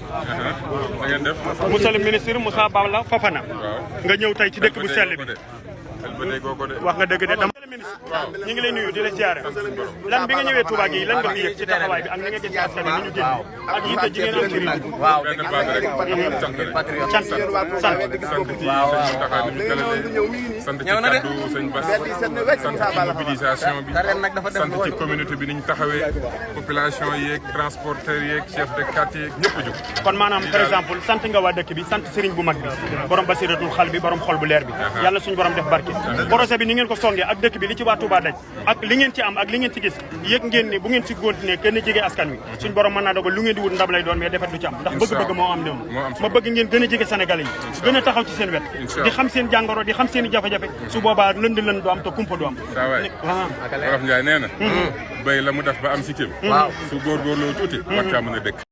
da ngeen def. monsieur le ministre Moussa Balla Fofana. nga ñëw tey ci dëkk bu sell bi. wax nga dëgg de dama. ñu ngi lay nuyu di la ziare lan bi nga ñëwee Touba gi lan nga fi yëg ci taxawaay bi ak ni nga gis askan wi ni ñu génn ak yitte ji ngeen am ci réew mi. waaw benn baat rek sant rek. sant ci sant ci kaddu sëñ Bass sant ci mobilisation bi sant ci communauté bi ni ñu taxawee population yeeg transporteur yeeg chef de quartier yeeg ñëpp a jóg. kon maanaam par exemple sant nga waa dëkk bi sant Serigne bu mag bi borom basiratul xal bi borom xol bu leer bi yàlla suñu borom def barke projet bi ni ngeen ko songee ak dëkk bi li ci waa Touba daj ak li ngeen ci am ak li ngeen ci gis yëg ngeen ni bu ngeen ci continuer kenn jege askan wi suñu borom mën naa dogal lu ngeen di wut ndab lay doon mais defet du ci am ndax bëgg-bëgg moo am ñoom ma bëgg ngeen gën a jege Sénégalais yi gën a taxaw ci seen wet di xam seen jàngoro di xam seen i jafe-jafe su boobaa lënd du am te kumpa du am Wolof Njaay nee na béy la mu def ba am sikkim su góorgóorloo tuuti war caa mën a dëkk